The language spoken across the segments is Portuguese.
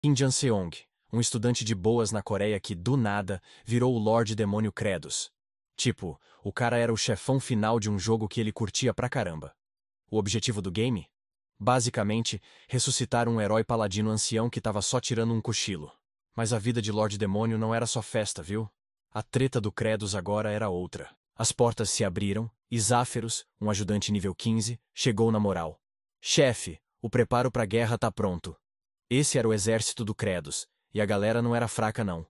Kim Jan-seong, um estudante de boas na Coreia que, do nada, virou o Lorde Demônio Credos. Tipo, o cara era o chefão final de um jogo que ele curtia pra caramba. O objetivo do game? Basicamente, ressuscitar um herói paladino ancião que tava só tirando um cochilo. Mas a vida de Lorde Demônio não era só festa, viu? A treta do Credos agora era outra. As portas se abriram e Záferos, um ajudante nível 15, chegou na moral. Chefe, o preparo pra guerra tá pronto. Esse era o exército do Credos, e a galera não era fraca não.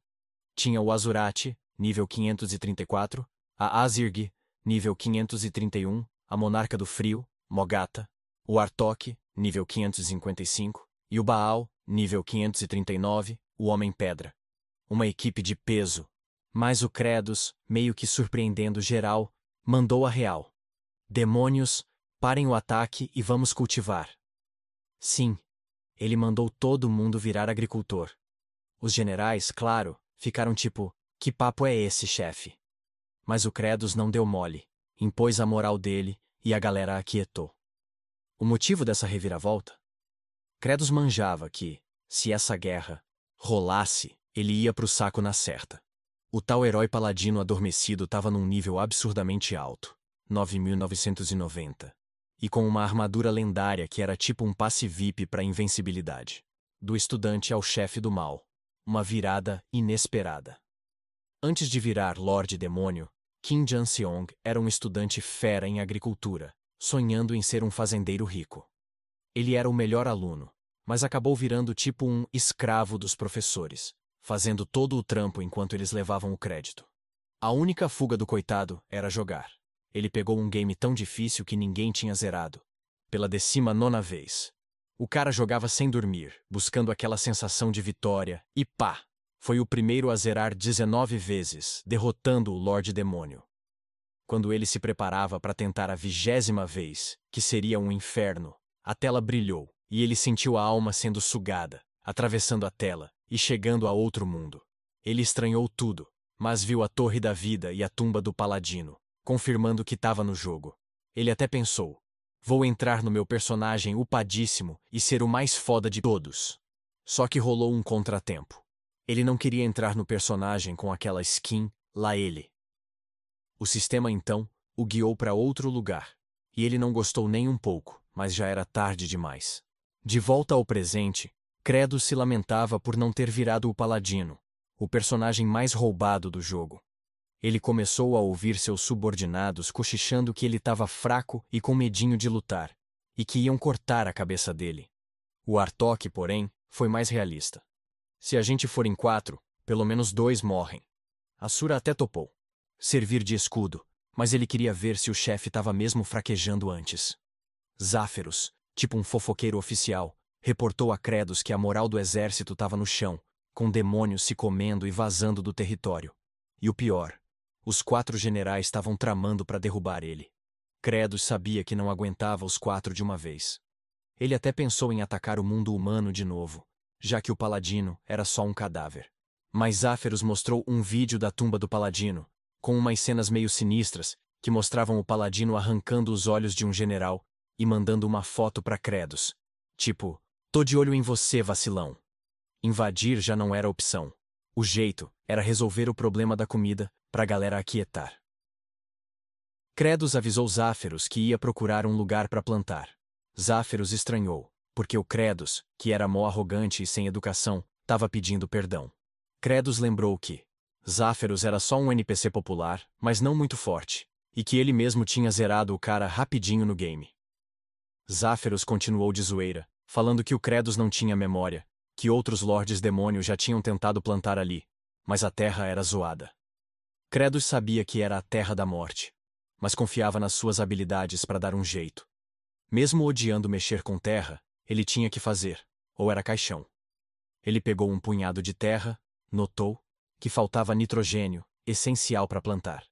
Tinha o Azurati, nível 534, a Azirg, nível 531, a Monarca do Frio, Mogata, o Artok, nível 555, e o Baal, nível 539, o Homem-Pedra. Uma equipe de peso. Mas o Credos, meio que surpreendendo geral, mandou a real. Demônios, parem o ataque e vamos cultivar. Sim, ele mandou todo mundo virar agricultor. Os generais, claro, ficaram tipo, que papo é esse, chefe? Mas o Credos não deu mole, impôs a moral dele e a galera aquietou. O motivo dessa reviravolta? Credos manjava que, se essa guerra rolasse, ele ia pro saco na certa. O tal herói paladino adormecido estava num nível absurdamente alto, 9.990, e com uma armadura lendária que era tipo um passe VIP para invencibilidade. Do estudante ao chefe do mal. Uma virada inesperada. Antes de virar Lorde Demônio, Kim Jan-seong era um estudante fera em agricultura, sonhando em ser um fazendeiro rico. Ele era o melhor aluno, mas acabou virando tipo um escravo dos professores, fazendo todo o trampo enquanto eles levavam o crédito. A única fuga do coitado era jogar. Ele pegou um game tão difícil que ninguém tinha zerado. Pela 19ª vez. O cara jogava sem dormir, buscando aquela sensação de vitória, e pá! Foi o primeiro a zerar 19 vezes, derrotando o Lorde Demônio. Quando ele se preparava para tentar a 20ª vez, que seria um inferno, a tela brilhou, e ele sentiu a alma sendo sugada, atravessando a tela e chegando a outro mundo. Ele estranhou tudo, mas viu a Torre da Vida e a tumba do Paladino, confirmando que estava no jogo. Ele até pensou, vou entrar no meu personagem upadíssimo e ser o mais foda de todos. Só que rolou um contratempo. Ele não queria entrar no personagem com aquela skin, lá ele. O sistema então o guiou para outro lugar, e ele não gostou nem um pouco, mas já era tarde demais. De volta ao presente, Credos se lamentava por não ter virado o Paladino, o personagem mais roubado do jogo. Ele começou a ouvir seus subordinados cochichando que ele estava fraco e com medinho de lutar, e que iam cortar a cabeça dele. O Artok, porém, foi mais realista. Se a gente for em 4, pelo menos 2 morrem. Asura até topou servir de escudo, mas ele queria ver se o chefe estava mesmo fraquejando antes. Záferos, tipo um fofoqueiro oficial, reportou a Credos que a moral do exército estava no chão, com demônios se comendo e vazando do território. E o pior, os 4 generais estavam tramando para derrubar ele. Credos sabia que não aguentava os 4 de uma vez. Ele até pensou em atacar o mundo humano de novo, já que o Paladino era só um cadáver. Mas Záferos mostrou um vídeo da tumba do Paladino, com umas cenas meio sinistras, que mostravam o Paladino arrancando os olhos de um general e mandando uma foto para Credos. Tipo, tô de olho em você, vacilão. Invadir já não era opção. O jeito era resolver o problema da comida pra galera aquietar. Credos avisou Záferos que ia procurar um lugar para plantar. Záferos estranhou, porque o Credos, que era mó arrogante e sem educação, estava pedindo perdão. Credos lembrou que Záferos era só um NPC popular, mas não muito forte, e que ele mesmo tinha zerado o cara rapidinho no game. Záferos continuou de zoeira, falando que o Credos não tinha memória, que outros Lordes Demônio já tinham tentado plantar ali, mas a terra era zoada. Credos sabia que era a terra da morte, mas confiava nas suas habilidades para dar um jeito. Mesmo odiando mexer com terra, ele tinha que fazer, ou era caixão. Ele pegou um punhado de terra, notou que faltava nitrogênio, essencial para plantar.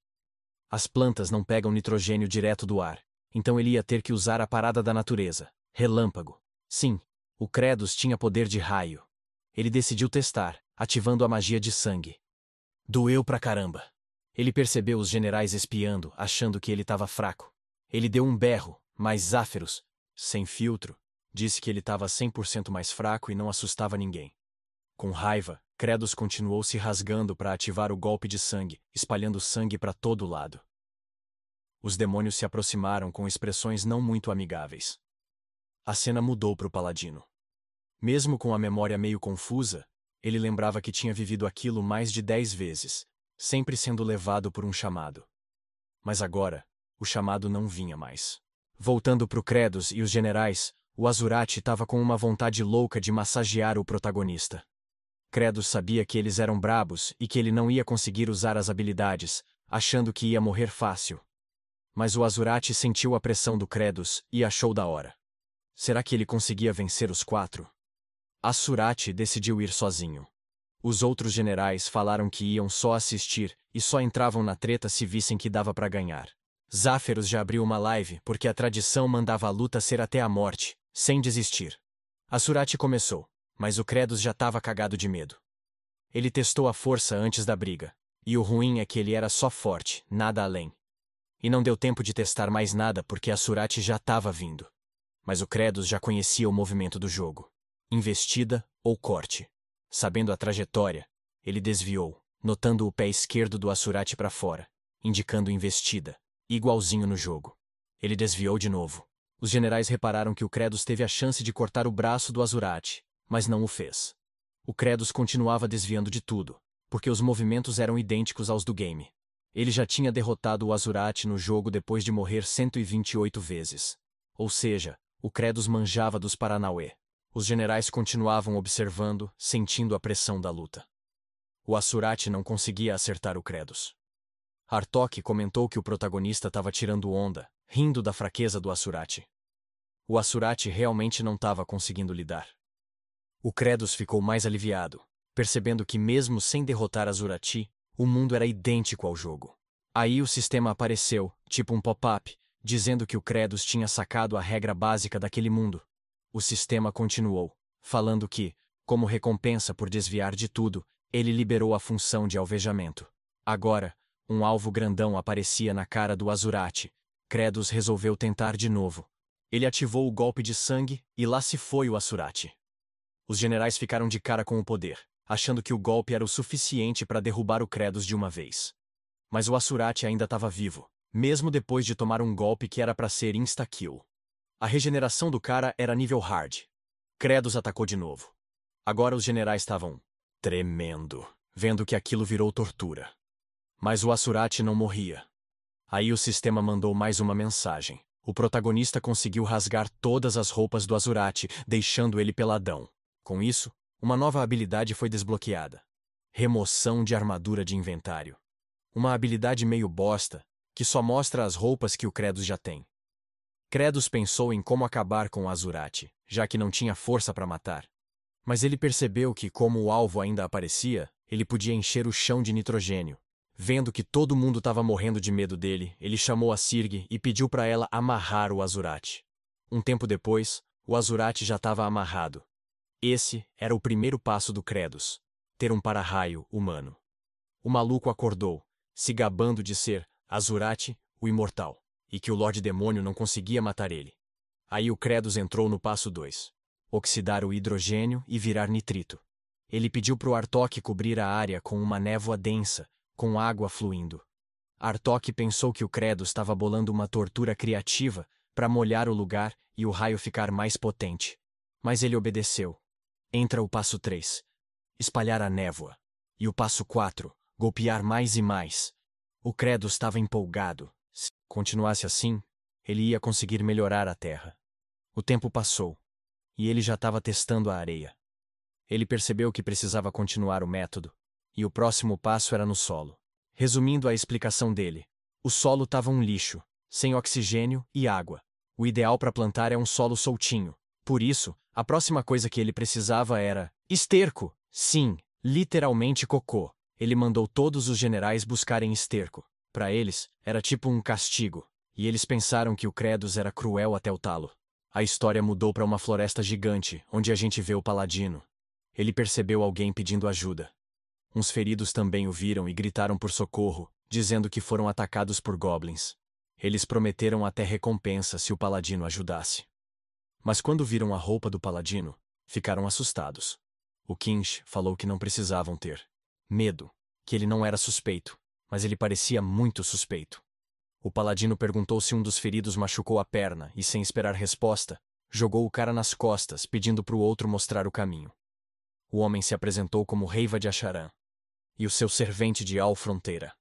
As plantas não pegam nitrogênio direto do ar, então ele ia ter que usar a parada da natureza, relâmpago. Sim, o Credos tinha poder de raio. Ele decidiu testar, ativando a magia de sangue. Doeu pra caramba. Ele percebeu os generais espiando, achando que ele estava fraco. Ele deu um berro, mas Záferos, sem filtro, disse que ele estava 100% mais fraco e não assustava ninguém. Com raiva, Credos continuou se rasgando para ativar o golpe de sangue, espalhando sangue para todo lado. Os demônios se aproximaram com expressões não muito amigáveis. A cena mudou para o paladino. Mesmo com a memória meio confusa, ele lembrava que tinha vivido aquilo mais de 10 vezes, sempre sendo levado por um chamado. Mas agora, o chamado não vinha mais. Voltando para o Credos e os generais, o Azurati estava com uma vontade louca de massagear o protagonista. Credos sabia que eles eram brabos e que ele não ia conseguir usar as habilidades, achando que ia morrer fácil. Mas o Azurati sentiu a pressão do Credos e achou da hora. Será que ele conseguia vencer os 4? Azurati decidiu ir sozinho. Os outros generais falaram que iam só assistir e só entravam na treta se vissem que dava para ganhar. Záferos já abriu uma live porque a tradição mandava a luta ser até a morte, sem desistir. Azurati começou, mas o Credos já estava cagado de medo. Ele testou a força antes da briga, e o ruim é que ele era só forte, nada além. E não deu tempo de testar mais nada porque Azurati já estava vindo. Mas o Credos já conhecia o movimento do jogo. Investida ou corte. Sabendo a trajetória, ele desviou, notando o pé esquerdo do Azurati para fora, indicando investida, igualzinho no jogo. Ele desviou de novo. Os generais repararam que o Credos teve a chance de cortar o braço do Azurati, mas não o fez. O Credos continuava desviando de tudo, porque os movimentos eram idênticos aos do game. Ele já tinha derrotado o Azurati no jogo depois de morrer 128 vezes. Ou seja, o Credos manjava dos Paranauê. Os generais continuavam observando, sentindo a pressão da luta. O Azurati não conseguia acertar o Credos. Artok comentou que o protagonista estava tirando onda, rindo da fraqueza do Azurati. O Azurati realmente não estava conseguindo lidar. O Credos ficou mais aliviado, percebendo que mesmo sem derrotar Azurati, o mundo era idêntico ao jogo. Aí o sistema apareceu, tipo um pop-up, dizendo que o Credos tinha sacado a regra básica daquele mundo. O sistema continuou, falando que, como recompensa por desviar de tudo, ele liberou a função de alvejamento. Agora, um alvo grandão aparecia na cara do Azurati. Credos resolveu tentar de novo. Ele ativou o golpe de sangue e lá se foi o Azurati. Os generais ficaram de cara com o poder, achando que o golpe era o suficiente para derrubar o Credos de uma vez. Mas o Azurati ainda estava vivo, mesmo depois de tomar um golpe que era para ser insta-kill. A regeneração do cara era nível hard. Credos atacou de novo. Agora os generais estavam tremendo, vendo que aquilo virou tortura. Mas o Azurati não morria. Aí o sistema mandou mais uma mensagem. O protagonista conseguiu rasgar todas as roupas do Azurati, deixando ele peladão. Com isso, uma nova habilidade foi desbloqueada. Remoção de armadura de inventário. Uma habilidade meio bosta, que só mostra as roupas que o Credos já tem. Credos pensou em como acabar com o Azurati, já que não tinha força para matar. Mas ele percebeu que, como o alvo ainda aparecia, ele podia encher o chão de nitrogênio. Vendo que todo mundo estava morrendo de medo dele, ele chamou a Sirg e pediu para ela amarrar o Azurati. Um tempo depois, o Azurati já estava amarrado. Esse era o primeiro passo do Credos, ter um para-raio humano. O maluco acordou, se gabando de ser Azurati, o imortal, e que o Lorde Demônio não conseguia matar ele. Aí o Credos entrou no passo 2. Oxidar o hidrogênio e virar nitrito. Ele pediu para o Artok cobrir a área com uma névoa densa, com água fluindo. Artok pensou que o Credos estava bolando uma tortura criativa para molhar o lugar e o raio ficar mais potente. Mas ele obedeceu. Entra o passo 3. Espalhar a névoa. E o passo 4. Golpear mais e mais. O Credos estava empolgado. Se continuasse assim, ele ia conseguir melhorar a terra. O tempo passou. E ele já estava testando a areia. Ele percebeu que precisava continuar o método. E o próximo passo era no solo. Resumindo a explicação dele, o solo estava um lixo, sem oxigênio e água. O ideal para plantar é um solo soltinho. Por isso, a próxima coisa que ele precisava era esterco. Sim, literalmente cocô. Ele mandou todos os generais buscarem esterco. Para eles, era tipo um castigo. E eles pensaram que o Credos era cruel até o talo. A história mudou para uma floresta gigante, onde a gente vê o paladino. Ele percebeu alguém pedindo ajuda. Uns feridos também o viram e gritaram por socorro, dizendo que foram atacados por goblins. Eles prometeram até recompensa se o paladino ajudasse. Mas quando viram a roupa do paladino, ficaram assustados. O Kinch falou que não precisavam ter medo, que ele não era suspeito, mas ele parecia muito suspeito. O paladino perguntou se um dos feridos machucou a perna e, sem esperar resposta, jogou o cara nas costas, pedindo para o outro mostrar o caminho. O homem se apresentou como Reiva de Acharan e o seu servente de Al Fronteira.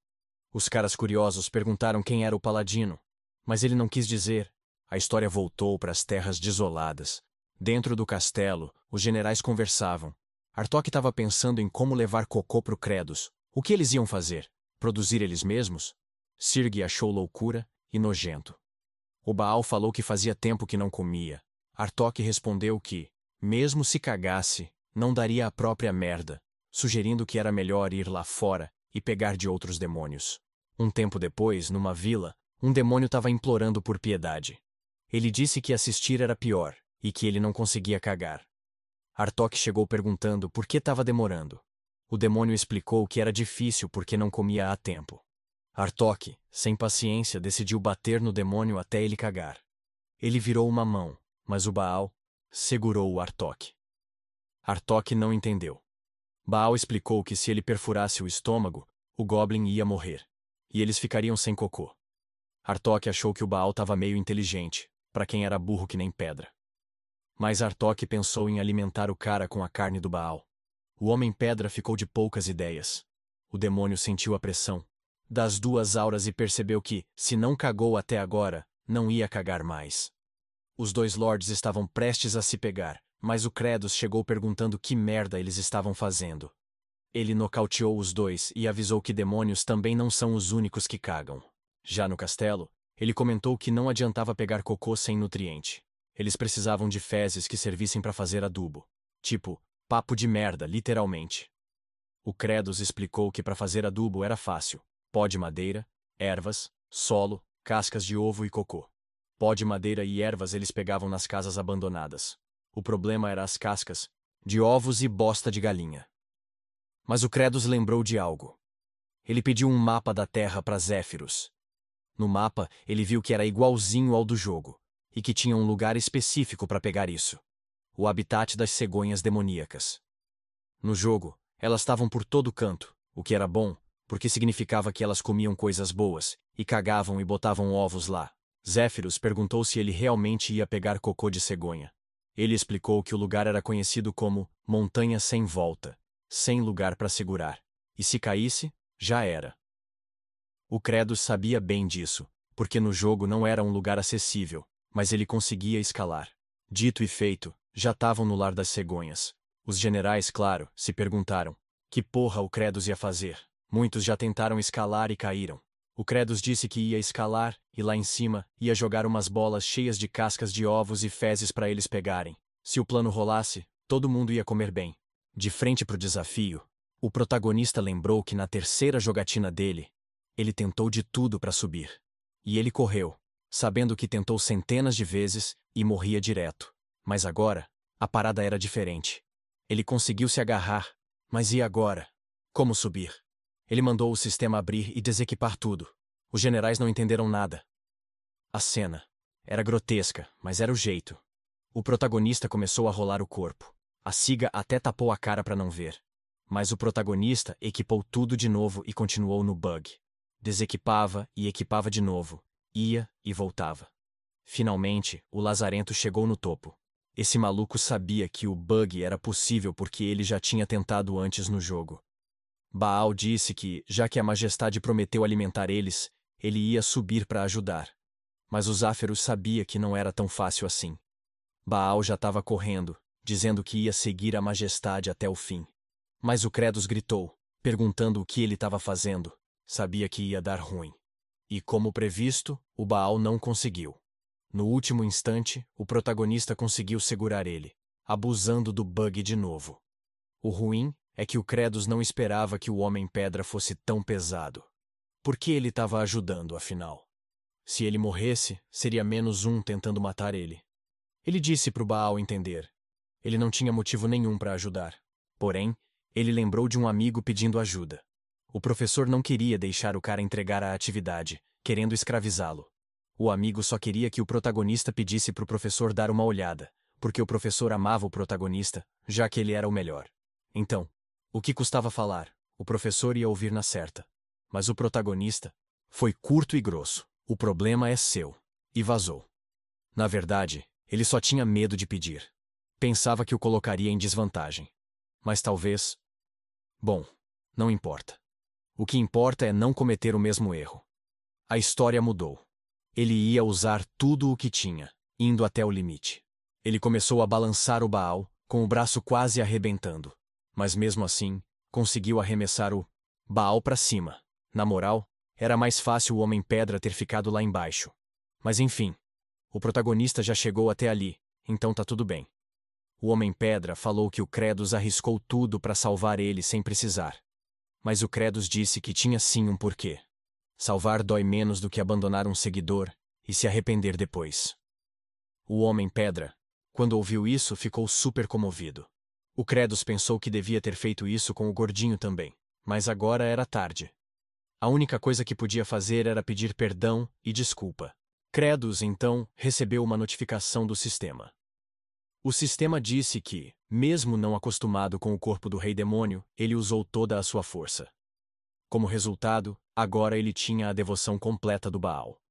Os caras curiosos perguntaram quem era o paladino, mas ele não quis dizer. A história voltou para as terras desoladas. Dentro do castelo, os generais conversavam. Artok estava pensando em como levar Cocô pro Credos. O que eles iam fazer? Produzir eles mesmos? Sirgi achou loucura e nojento. O Baal falou que fazia tempo que não comia. Artok respondeu que, mesmo se cagasse, não daria a própria merda, sugerindo que era melhor ir lá fora e pegar de outros demônios. Um tempo depois, numa vila, um demônio estava implorando por piedade. Ele disse que assistir era pior e que ele não conseguia cagar. Artok chegou perguntando por que estava demorando. O demônio explicou que era difícil porque não comia há tempo. Artok, sem paciência, decidiu bater no demônio até ele cagar. Ele virou uma mão, mas o Baal segurou o Artok. Artok não entendeu. Baal explicou que se ele perfurasse o estômago, o Goblin ia morrer, e eles ficariam sem cocô. Artok achou que o Baal estava meio inteligente, para quem era burro que nem pedra. Mas Artok pensou em alimentar o cara com a carne do Baal. O Homem-Pedra ficou de poucas ideias. O demônio sentiu a pressão das duas auras e percebeu que, se não cagou até agora, não ia cagar mais. Os dois lords estavam prestes a se pegar, mas o Credos chegou perguntando que merda eles estavam fazendo. Ele nocauteou os dois e avisou que demônios também não são os únicos que cagam. Já no castelo, ele comentou que não adiantava pegar cocô sem nutriente. Eles precisavam de fezes que servissem para fazer adubo. Tipo, papo de merda, literalmente. O Credos explicou que para fazer adubo era fácil. Pó de madeira, ervas, solo, cascas de ovo e cocô. Pó de madeira e ervas eles pegavam nas casas abandonadas. O problema era as cascas de ovos e bosta de galinha. Mas o Credos lembrou de algo. Ele pediu um mapa da terra para Zéfiros. No mapa, ele viu que era igualzinho ao do jogo, e que tinha um lugar específico para pegar isso. O habitat das cegonhas demoníacas. No jogo, elas estavam por todo canto, o que era bom, porque significava que elas comiam coisas boas, e cagavam e botavam ovos lá. Zéfiros perguntou se ele realmente ia pegar cocô de cegonha. Ele explicou que o lugar era conhecido como Montanha Sem Volta, sem lugar para segurar. E se caísse, já era. O Credos sabia bem disso, porque no jogo não era um lugar acessível, mas ele conseguia escalar. Dito e feito, já estavam no lar das cegonhas. Os generais, claro, se perguntaram: que porra o Credos ia fazer? Muitos já tentaram escalar e caíram. O Credos disse que ia escalar, e lá em cima, ia jogar umas bolas cheias de cascas de ovos e fezes para eles pegarem. Se o plano rolasse, todo mundo ia comer bem. De frente pro desafio, o protagonista lembrou que na terceira jogatina dele, ele tentou de tudo para subir. E ele correu, sabendo que tentou centenas de vezes e morria direto. Mas agora, a parada era diferente. Ele conseguiu se agarrar, mas e agora? Como subir? Ele mandou o sistema abrir e desequipar tudo. Os generais não entenderam nada. A cena era grotesca, mas era o jeito. O protagonista começou a rolar o corpo. A Siga até tapou a cara para não ver. Mas o protagonista equipou tudo de novo e continuou no bug. Desequipava e equipava de novo. Ia e voltava. Finalmente, o lazarento chegou no topo. Esse maluco sabia que o bug era possível porque ele já tinha tentado antes no jogo. Baal disse que, já que a Majestade prometeu alimentar eles, ele ia subir para ajudar. Mas o Zéfiros sabia que não era tão fácil assim. Baal já estava correndo, dizendo que ia seguir a Majestade até o fim. Mas o Credos gritou, perguntando o que ele estava fazendo. Sabia que ia dar ruim. E, como previsto, o Baal não conseguiu. No último instante, o protagonista conseguiu segurar ele, abusando do bug de novo. O ruim é que o Credos não esperava que o Homem-Pedra fosse tão pesado. Por que ele estava ajudando, afinal? Se ele morresse, seria menos um tentando matar ele. Ele disse para o Baal entender. Ele não tinha motivo nenhum para ajudar. Porém, ele lembrou de um amigo pedindo ajuda. O professor não queria deixar o cara entregar a atividade, querendo escravizá-lo. O amigo só queria que o protagonista pedisse para o professor dar uma olhada, porque o professor amava o protagonista, já que ele era o melhor. Então, o que custava falar? O professor ia ouvir na certa. Mas o protagonista foi curto e grosso. O problema é seu. E vazou. Na verdade, ele só tinha medo de pedir. Pensava que o colocaria em desvantagem. Mas talvez... Bom, não importa. O que importa é não cometer o mesmo erro. A história mudou. Ele ia usar tudo o que tinha, indo até o limite. Ele começou a balançar o Baal, com o braço quase arrebentando. Mas mesmo assim, conseguiu arremessar o Baal para cima. Na moral, era mais fácil o Homem-Pedra ter ficado lá embaixo. Mas enfim, o protagonista já chegou até ali, então tá tudo bem. O Homem-Pedra falou que o Credos arriscou tudo para salvar ele sem precisar. Mas o Credos disse que tinha sim um porquê. Salvar dói menos do que abandonar um seguidor e se arrepender depois. O Homem-Pedra, quando ouviu isso, ficou super comovido. O Credos pensou que devia ter feito isso com o gordinho também, mas agora era tarde. A única coisa que podia fazer era pedir perdão e desculpa. Credos, então, recebeu uma notificação do sistema. O sistema disse que, mesmo não acostumado com o corpo do Rei Demônio, ele usou toda a sua força. Como resultado, agora ele tinha a devoção completa do Baal.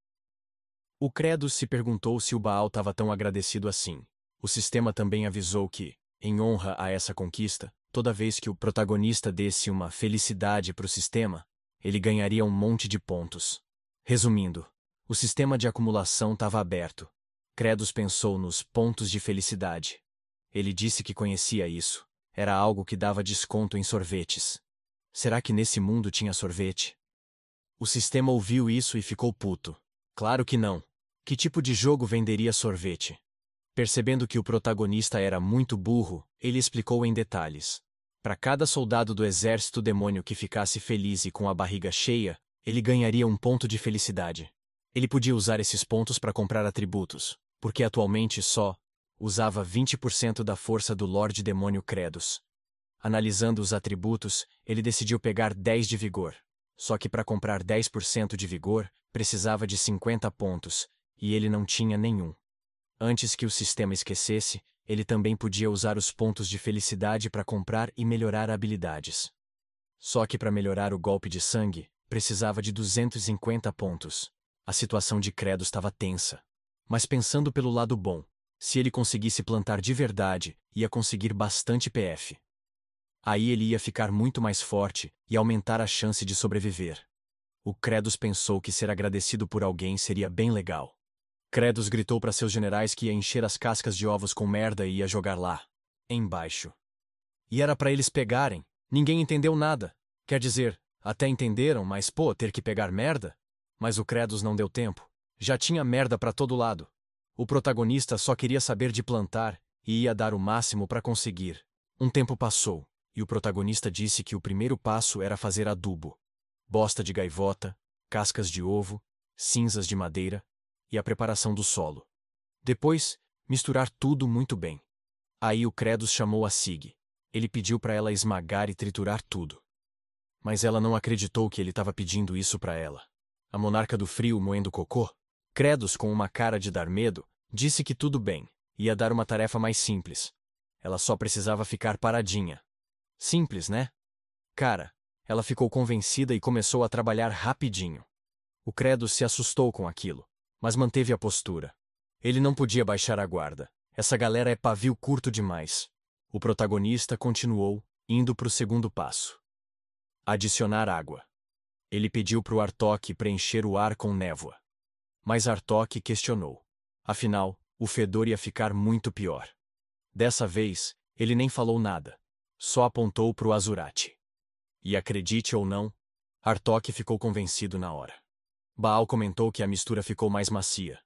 O Credos se perguntou se o Baal estava tão agradecido assim. O sistema também avisou que, em honra a essa conquista, toda vez que o protagonista desse uma felicidade para o sistema, ele ganharia um monte de pontos. Resumindo, o sistema de acumulação estava aberto. Credos pensou nos pontos de felicidade. Ele disse que conhecia isso. Era algo que dava desconto em sorvetes. Será que nesse mundo tinha sorvete? O sistema ouviu isso e ficou puto. Claro que não. Que tipo de jogo venderia sorvete? Percebendo que o protagonista era muito burro, ele explicou em detalhes. Para cada soldado do exército demônio que ficasse feliz e com a barriga cheia, ele ganharia um ponto de felicidade. Ele podia usar esses pontos para comprar atributos, porque atualmente só usava 20% da força do Lorde Demônio Credos. Analisando os atributos, ele decidiu pegar 10 de vigor. Só que para comprar 10% de vigor, precisava de 50 pontos, e ele não tinha nenhum. Antes que o sistema esquecesse, ele também podia usar os pontos de felicidade para comprar e melhorar habilidades. Só que para melhorar o golpe de sangue, precisava de 250 pontos. A situação de Credos estava tensa. Mas pensando pelo lado bom, se ele conseguisse plantar de verdade, ia conseguir bastante PF. Aí ele ia ficar muito mais forte e aumentar a chance de sobreviver. O Credos pensou que ser agradecido por alguém seria bem legal. Credos gritou para seus generais que ia encher as cascas de ovos com merda e ia jogar lá, embaixo. E era para eles pegarem. Ninguém entendeu nada. Quer dizer, até entenderam, mas pô, ter que pegar merda? Mas o Credos não deu tempo. Já tinha merda para todo lado. O protagonista só queria saber de plantar e ia dar o máximo para conseguir. Um tempo passou, e o protagonista disse que o primeiro passo era fazer adubo. Bosta de gaivota, cascas de ovo, cinzas de madeira e a preparação do solo. Depois, misturar tudo muito bem. Aí o Credos chamou a Sig. Ele pediu para ela esmagar e triturar tudo. Mas ela não acreditou que ele estava pedindo isso para ela. A monarca do frio moendo cocô? Credos, com uma cara de dar medo, disse que tudo bem, ia dar uma tarefa mais simples. Ela só precisava ficar paradinha. Simples, né? Cara, ela ficou convencida e começou a trabalhar rapidinho. O Credos se assustou com aquilo, mas manteve a postura. Ele não podia baixar a guarda. Essa galera é pavio curto demais. O protagonista continuou, indo para o segundo passo. Adicionar água. Ele pediu para o Artok preencher o ar com névoa. Mas Artok questionou. Afinal, o fedor ia ficar muito pior. Dessa vez, ele nem falou nada. Só apontou para o Azurati. E acredite ou não, Artok ficou convencido na hora. Baal comentou que a mistura ficou mais macia.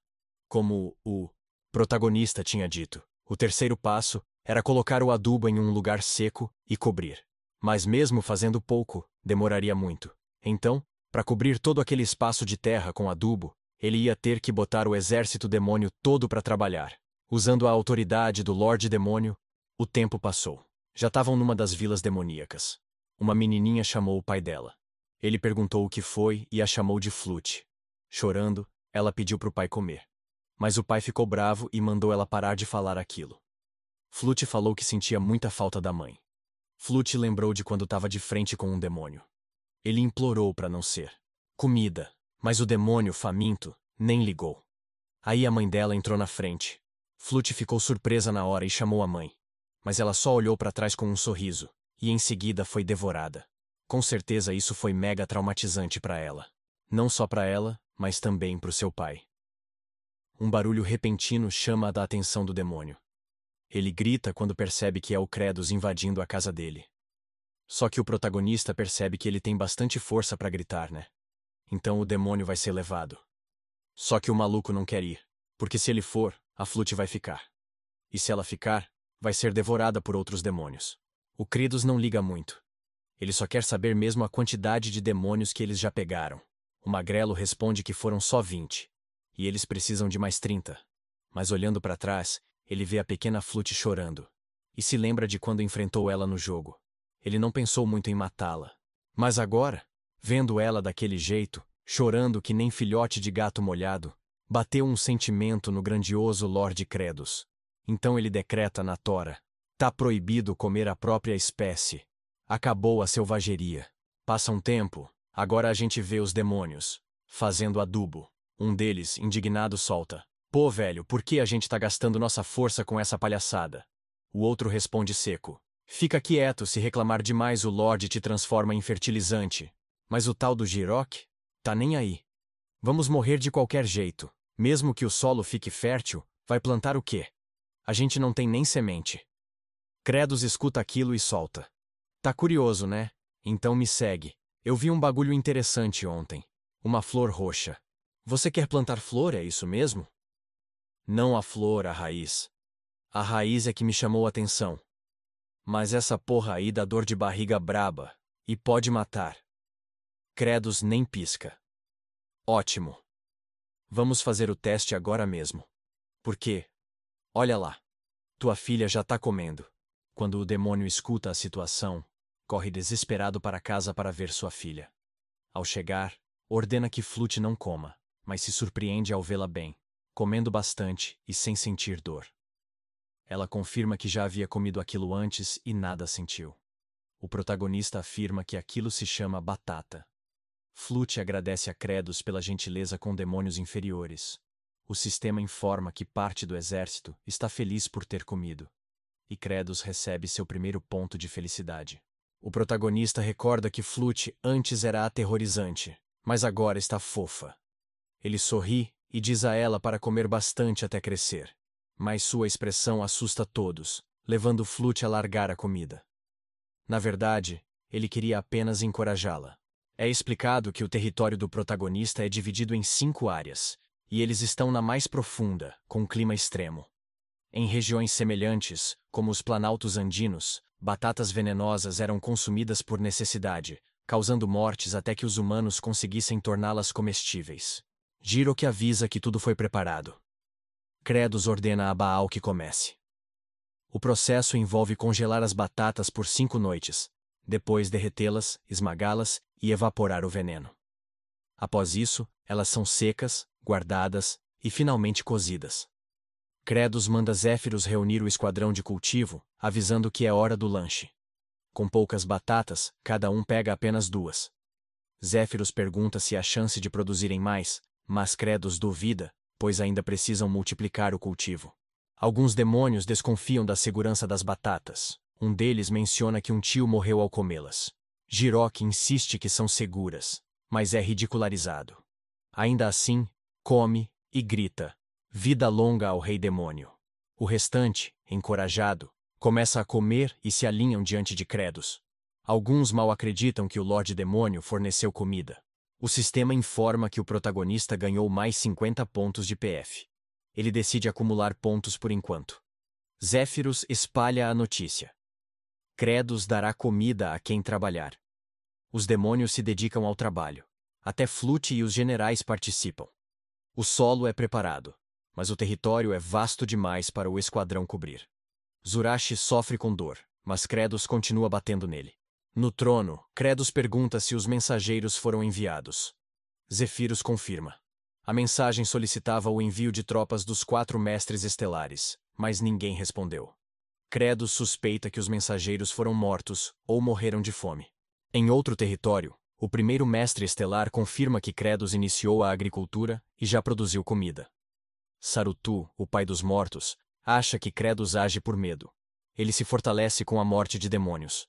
Como o protagonista tinha dito, o terceiro passo era colocar o adubo em um lugar seco e cobrir. Mas mesmo fazendo pouco, demoraria muito. Então, para cobrir todo aquele espaço de terra com adubo, ele ia ter que botar o exército demônio todo para trabalhar. Usando a autoridade do Lorde Demônio, o tempo passou. Já estavam numa das vilas demoníacas. Uma menininha chamou o pai dela. Ele perguntou o que foi e a chamou de Flute. Chorando, ela pediu para o pai comer. Mas o pai ficou bravo e mandou ela parar de falar aquilo. Flute falou que sentia muita falta da mãe. Flute lembrou de quando estava de frente com um demônio. Ele implorou para não ser comida, mas o demônio, faminto, nem ligou. Aí a mãe dela entrou na frente. Flute ficou surpresa na hora e chamou a mãe. Mas ela só olhou para trás com um sorriso, e em seguida foi devorada. Com certeza isso foi mega traumatizante para ela. Não só para ela, mas também para o seu pai. Um barulho repentino chama a atenção do demônio. Ele grita quando percebe que é o Credos invadindo a casa dele. Só que o protagonista percebe que ele tem bastante força para gritar, né? Então o demônio vai ser levado. Só que o maluco não quer ir, porque se ele for, a Flute vai ficar. E se ela ficar, vai ser devorada por outros demônios. O Credos não liga muito. Ele só quer saber mesmo a quantidade de demônios que eles já pegaram. O magrelo responde que foram só 20. E eles precisam de mais 30. Mas olhando para trás, ele vê a pequena Flute chorando. E se lembra de quando enfrentou ela no jogo. Ele não pensou muito em matá-la. Mas agora, vendo ela daquele jeito, chorando que nem filhote de gato molhado, bateu um sentimento no grandioso Lorde Credos. Então ele decreta na tora: tá proibido comer a própria espécie. Acabou a selvageria. Passa um tempo, agora a gente vê os demônios fazendo adubo. Um deles, indignado, solta: pô, velho, por que a gente tá gastando nossa força com essa palhaçada? O outro responde seco: fica quieto, se reclamar demais o Lorde te transforma em fertilizante. Mas o tal do Jirok? Tá nem aí. Vamos morrer de qualquer jeito. Mesmo que o solo fique fértil, vai plantar o quê? A gente não tem nem semente. Credos escuta aquilo e solta: tá curioso, né? Então me segue. Eu vi um bagulho interessante ontem. Uma flor roxa. Você quer plantar flor, é isso mesmo? Não a flor, a raiz. A raiz é que me chamou a atenção. Mas essa porra aí dá dor de barriga braba. E pode matar. Credos nem pisca. Ótimo. Vamos fazer o teste agora mesmo. Por quê? Olha lá. Tua filha já tá comendo. Quando o demônio escuta a situação, corre desesperado para casa para ver sua filha. Ao chegar, ordena que Flute não coma, mas se surpreende ao vê-la bem, comendo bastante e sem sentir dor. Ela confirma que já havia comido aquilo antes e nada sentiu. O protagonista afirma que aquilo se chama batata. Flute agradece a Credos pela gentileza com demônios inferiores. O sistema informa que parte do exército está feliz por ter comido. E Credos recebe seu primeiro ponto de felicidade. O protagonista recorda que Flute antes era aterrorizante, mas agora está fofa. Ele sorri e diz a ela para comer bastante até crescer. Mas sua expressão assusta todos, levando Flute a largar a comida. Na verdade, ele queria apenas encorajá-la. É explicado que o território do protagonista é dividido em 5 áreas, e eles estão na mais profunda, com clima extremo. Em regiões semelhantes, como os planaltos andinos, batatas venenosas eram consumidas por necessidade, causando mortes até que os humanos conseguissem torná-las comestíveis. Jirok avisa que tudo foi preparado. Credos ordena a Baal que comece. O processo envolve congelar as batatas por 5 noites, depois derretê-las, esmagá-las e evaporar o veneno. Após isso, elas são secas, guardadas e finalmente cozidas. Credos manda Zéfiros reunir o esquadrão de cultivo, avisando que é hora do lanche. Com poucas batatas, cada um pega apenas 2. Zéfiros pergunta se há chance de produzirem mais, mas Credos duvida, pois ainda precisam multiplicar o cultivo. Alguns demônios desconfiam da segurança das batatas. Um deles menciona que um tio morreu ao comê-las. Jirok insiste que são seguras, mas é ridicularizado. Ainda assim, come e grita: vida longa ao rei demônio. O restante, encorajado, começa a comer e se alinham diante de Credos. Alguns mal acreditam que o Lorde Demônio forneceu comida. O sistema informa que o protagonista ganhou mais 50 pontos de PF. Ele decide acumular pontos por enquanto. Zéfiros espalha a notícia. Credos dará comida a quem trabalhar. Os demônios se dedicam ao trabalho. Até Flute e os generais participam. O solo é preparado, mas o território é vasto demais para o esquadrão cobrir. Zurashi sofre com dor, mas Credos continua batendo nele. No trono, Credos pergunta se os mensageiros foram enviados. Zéfiros confirma. A mensagem solicitava o envio de tropas dos 4 mestres estelares, mas ninguém respondeu. Credos suspeita que os mensageiros foram mortos ou morreram de fome. Em outro território, o primeiro mestre estelar confirma que Credos iniciou a agricultura e já produziu comida. Sarutu, o pai dos mortos, acha que Credos age por medo. Ele se fortalece com a morte de demônios.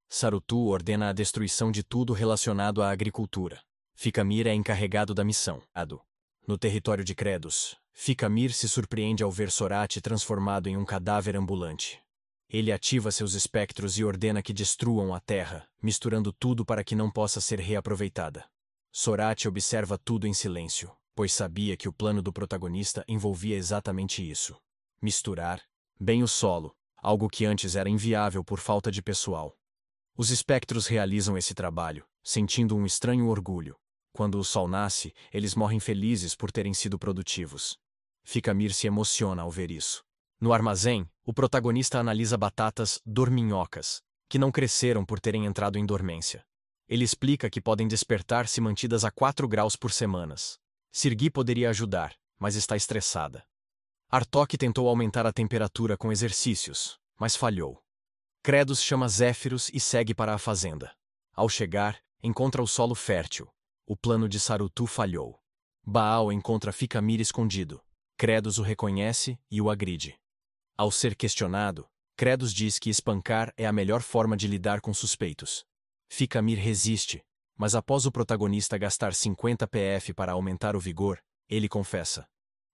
Sarutu ordena a destruição de tudo relacionado à agricultura. Fikamir é encarregado da missão. No território de Credos, Fikamir se surpreende ao ver Sorate transformado em um cadáver ambulante. Ele ativa seus espectros e ordena que destruam a terra, misturando tudo para que não possa ser reaproveitada. Sorate observa tudo em silêncio, pois sabia que o plano do protagonista envolvia exatamente isso: misturar bem o solo, algo que antes era inviável por falta de pessoal. Os espectros realizam esse trabalho, sentindo um estranho orgulho. Quando o sol nasce, eles morrem felizes por terem sido produtivos. Fikamir se emociona ao ver isso. No armazém, o protagonista analisa batatas dorminhocas, que não cresceram por terem entrado em dormência. Ele explica que podem despertar se mantidas a 4 graus por semanas. Sirgi poderia ajudar, mas está estressada. Artok tentou aumentar a temperatura com exercícios, mas falhou. Credos chama Zéfiros e segue para a fazenda. Ao chegar, encontra o solo fértil. O plano de Sarutu falhou. Baal encontra Fikamir escondido. Credos o reconhece e o agride. Ao ser questionado, Credos diz que espancar é a melhor forma de lidar com suspeitos. Fikamir resiste, mas após o protagonista gastar 50 PF para aumentar o vigor, ele confessa.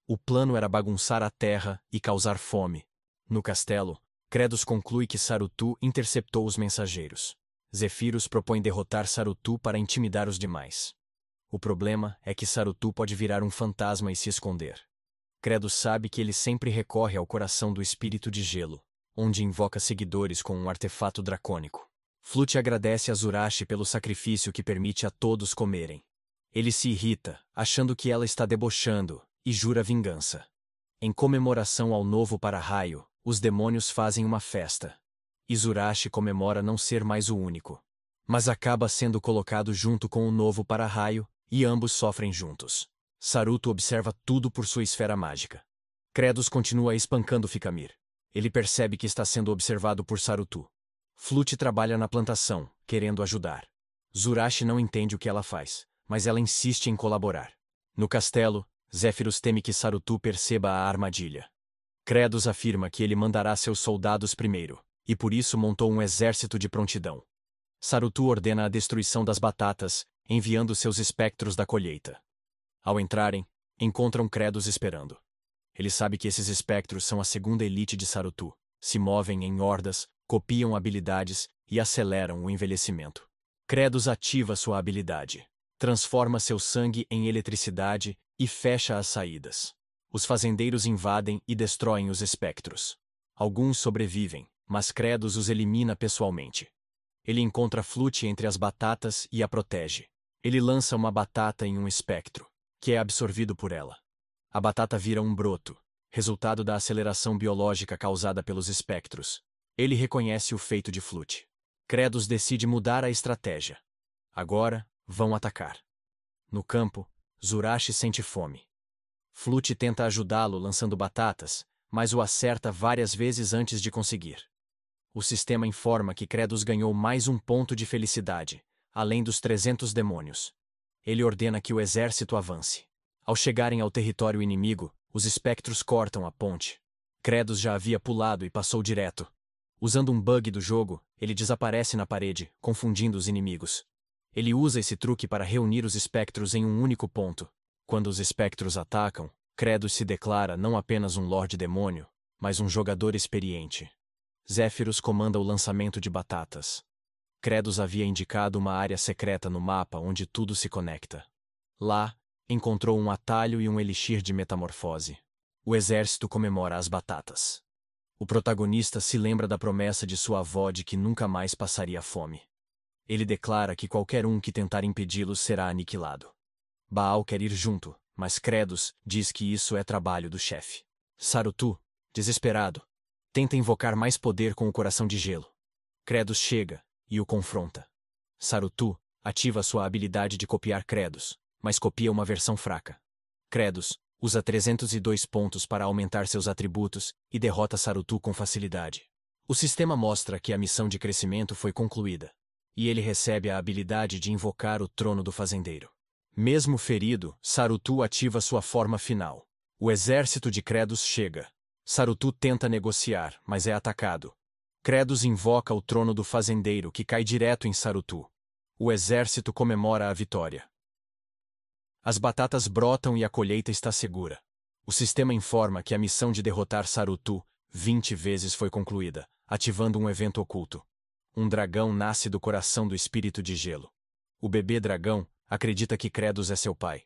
O plano era bagunçar a terra e causar fome. No castelo, Credos conclui que Sarutu interceptou os mensageiros. Zéfiros propõe derrotar Sarutu para intimidar os demais. O problema é que Sarutu pode virar um fantasma e se esconder. Credos sabe que ele sempre recorre ao coração do espírito de gelo, onde invoca seguidores com um artefato dracônico. Flute agradece a Zurashi pelo sacrifício que permite a todos comerem. Ele se irrita, achando que ela está debochando, e jura vingança. Em comemoração ao novo para-raio, os demônios fazem uma festa. Izurashi comemora não ser mais o único. Mas acaba sendo colocado junto com o novo para-raio, e ambos sofrem juntos. Saruto observa tudo por sua esfera mágica. Credos continua espancando Fikamir. Ele percebe que está sendo observado por Saruto. Flute trabalha na plantação, querendo ajudar. Zurashi não entende o que ela faz, mas ela insiste em colaborar. No castelo, Zéfiros teme que Saruto perceba a armadilha. Credos afirma que ele mandará seus soldados primeiro, e por isso montou um exército de prontidão. Saruto ordena a destruição das batatas, enviando seus espectros da colheita. Ao entrarem, encontram Credos esperando. Ele sabe que esses espectros são a segunda elite de Saruto. Se movem em hordas, copiam habilidades e aceleram o envelhecimento. Credos ativa sua habilidade. Transforma seu sangue em eletricidade e fecha as saídas. Os fazendeiros invadem e destroem os espectros. Alguns sobrevivem, mas Credos os elimina pessoalmente. Ele encontra Flute entre as batatas e a protege. Ele lança uma batata em um espectro, que é absorvido por ela. A batata vira um broto, resultado da aceleração biológica causada pelos espectros. Ele reconhece o feito de Flute. Credos decide mudar a estratégia. Agora, vão atacar. No campo, Zurashi sente fome. Flute tenta ajudá-lo lançando batatas, mas o acerta várias vezes antes de conseguir. O sistema informa que Credos ganhou mais um ponto de felicidade, além dos 300 demônios. Ele ordena que o exército avance. Ao chegarem ao território inimigo, os espectros cortam a ponte. Credos já havia pulado e passou direto. Usando um bug do jogo, ele desaparece na parede, confundindo os inimigos. Ele usa esse truque para reunir os espectros em um único ponto. Quando os espectros atacam, Credos se declara não apenas um Lorde Demônio, mas um jogador experiente. Zéfiros comanda o lançamento de batatas. Credos havia indicado uma área secreta no mapa onde tudo se conecta. Lá, encontrou um atalho e um elixir de metamorfose. O exército comemora as batatas. O protagonista se lembra da promessa de sua avó de que nunca mais passaria fome. Ele declara que qualquer um que tentar impedi-lo será aniquilado. Baal quer ir junto, mas Credos diz que isso é trabalho do chefe. Sarutu, desesperado, tenta invocar mais poder com o coração de gelo. Credos chega e o confronta. Sarutu ativa sua habilidade de copiar Credos, mas copia uma versão fraca. Credos usa 302 pontos para aumentar seus atributos e derrota Sarutu com facilidade. O sistema mostra que a missão de crescimento foi concluída, e ele recebe a habilidade de invocar o trono do fazendeiro. Mesmo ferido, Sarutu ativa sua forma final. O exército de Kratos chega. Sarutu tenta negociar, mas é atacado. Kratos invoca o trono do fazendeiro, que cai direto em Sarutu. O exército comemora a vitória. As batatas brotam e a colheita está segura. O sistema informa que a missão de derrotar Sarutu 20 vezes foi concluída, ativando um evento oculto. Um dragão nasce do coração do espírito de gelo. O bebê dragão acredita que Kratos é seu pai.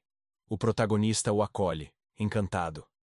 O protagonista o acolhe, encantado.